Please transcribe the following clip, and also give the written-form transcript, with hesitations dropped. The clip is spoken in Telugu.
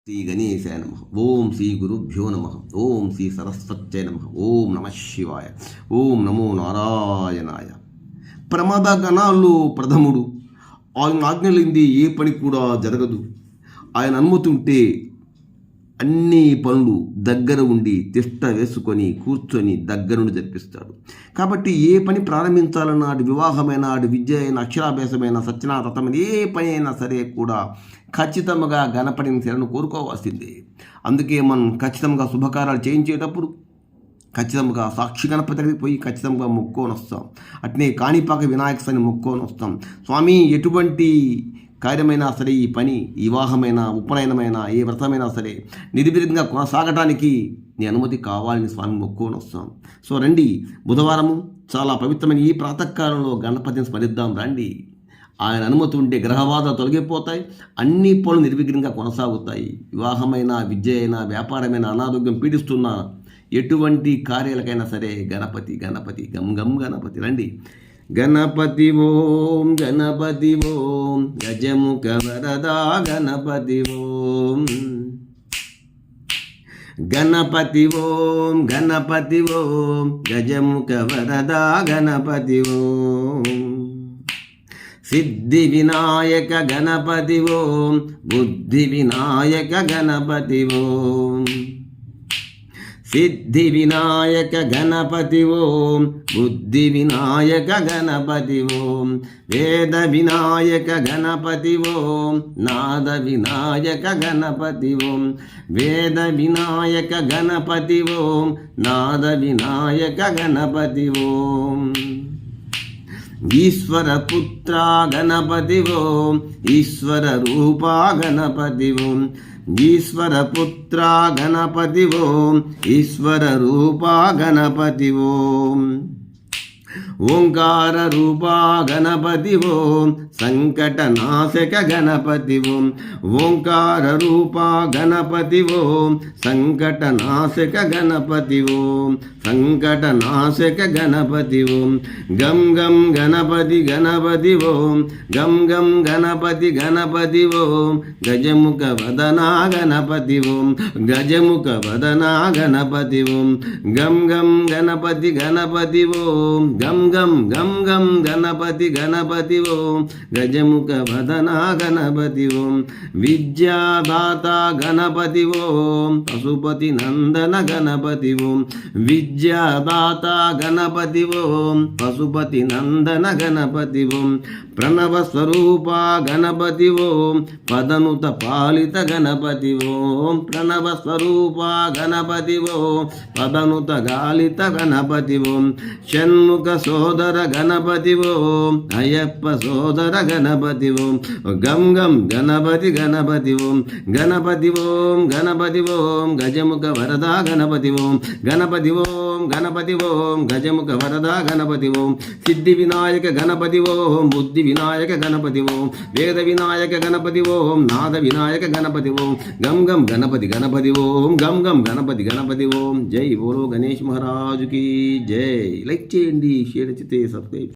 శ్రీ గణేశాయ నమ. ఓం శ్రీ గురుభ్యో నమ. ఓం శ్రీ సరస్వత్యై నమ. ఓం నమ శివాయ. ఓం నమో నారాయణాయ. ప్రమాద గణాల్లో ప్రథముడు. ఆయన ఆజ్ఞలింది ఏ పని కూడా జరగదు. ఆయన అనుమతి ఉంటే అన్ని పనులు దగ్గర ఉండి తిష్ట వేసుకొని కూర్చొని దగ్గరుండి జరిపిస్తాడు. కాబట్టి ఏ పని ప్రారంభించాలన్నా, అటు వివాహమైన, అటు విద్య అయినా, అక్షరాభ్యాసమైన, సత్యనారతమైన ఏ పని అయినా సరే కూడా ఖచ్చితంగా గణపతిని శరణు కోరుకోవాల్సిందే. అందుకే మనం ఖచ్చితంగా శుభకార్యాలు చేయించేటప్పుడు ఖచ్చితంగా సాక్షి గణపతి దగ్గరికి పోయి ఖచ్చితంగా మొక్కొని వస్తాం. అట్నే కాణిపాక వినాయక స్వామిని మొక్కొని వస్తాం. స్వామి, ఎటువంటి కార్యమైనా సరే, ఈ పని వివాహమైన, ఉపనయనమైన, ఏ వ్రతమైనా సరే నిర్విఘ్నంగా కొనసాగటానికి నీ అనుమతి కావాలని స్వామి మొక్కుకొని వస్తాం. సో రండి, బుధవారము చాలా పవిత్రమైన ఈ ప్రాతకాలంలో గణపతిని స్మరిద్దాం. రండి, ఆయన అనుమతి ఉంటే గ్రహబాధలు తొలగిపోతాయి, అన్ని పనులు నిర్విఘ్నంగా కొనసాగుతాయి. వివాహమైన, విద్య అయినా, వ్యాపారమైన, అనారోగ్యం పీడిస్తున్న ఎటువంటి కార్యాలకైనా సరే గణపతి గణపతి గం గం గణపతి. రండి. గణపతి ఓం గణపతి ఓం గజముఖ వరదా గణపతి ఓం. గణపతి ఓం గణపతి ఓం గజముఖ వరదా గణపతి ఓం. సిద్ధి వినాయక గణపతి ఓం బుద్ధి వినాయక గణపతి ఓం. సిద్ధి వినాయక గణపతి ఓం బుద్ధి వినాయక గణపతి ఓం. వేద వినాయక గణపతి ఓం నాద వినాయక గణపతి ఓం. వేద వినాయక గణపతి ఓం నాద వినాయక గణపతి ఓం. ఈశ్వర పుత్ర గణపతి ఓం ఈశ్వర రూపా గణపతి ఓం. ఈశ్వర పుత్ర గణపతి ఓం ఈశ్వర రూపా గణపతి ఓం. ఓంకార రూపా గణపతి ఓం సంకటనాశక గణపతి ఓం. ఓంకార రూపా గణపతి ఓం సంకటనాశక గణపతి ఓం. సంకటనాశక గణపతి ఓం. గం గం గణపతి గణపతి ఓం. గం గం గణపతి గణపతి ఓం. గజముఖ వదనా గణపతి ఓం. గజముఖ వదనా గణపతి ఓం. గం గం గణపతి గణపతి ఓం. గం గం గం గం గణపతి గణపతి ఓం. గజముఖ వదనా గణపతి ఓం. విద్యాదాత గణపతి ఓం పశుపతి నందన గణపతి ఓం. విద్యాదాత గణపతి ఓం పశుపతి నందన గణపతి ఓం. ప్రణవ స్వరూప గణపతి ఓం పదనుత పాలిత గణపతి ఓం. ప్రణవ స్వరూప గణపతి ఓం పదనుత గాలిత గణపతి ఓం. షణ్ముఖ సోదర గణపతి ఓం అయ్యప్ప సోదర గణపతి ఓం. గం గం గణపతి గణపతి ఓం. గణపతి ఓం గణపతి ఓం గజముఖ వరదా గణపతి ఓం. గణపతి ఓం గణపతి ఓం గజముఖ వరదా గణపతి ఓం. సిద్ధి వినాయక గణపతి ఓం బుద్ధి వినాయక గణపతి ఓం. వేద వినాయక గణపతి ఓం నాద వినాయక గణపతి ఓం. గం గం గణపతి గణపతి ఓం. గం గం గణపతి గణపతి ఓం. జై బోలో గణేష్ మహారాజుకి జై. లైక్ చేయండి, షేర్ చేస్తే సబ్స్క్రైబ్.